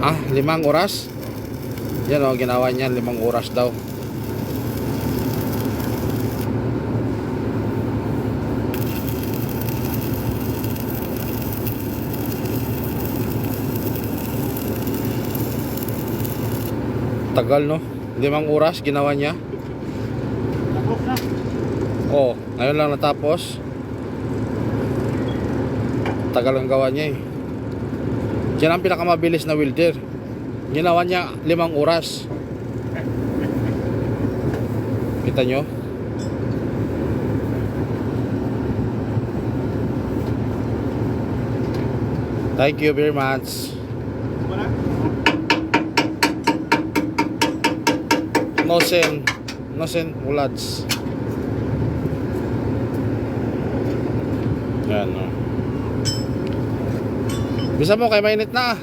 5 oras. Yan o, ginawa niya 5 oras daw. Tagal no, 5 oras ginawa niya. Tapos na. Oh, ngayon lang natapos. Tagal ang gawa niya eh. Yan ang pinakamabilis na welder. Ginawa niya 5 oras. Kita nyo? Thank you very much. Wala. No sen ulads. Yan no. Bisa mo kay mainit na.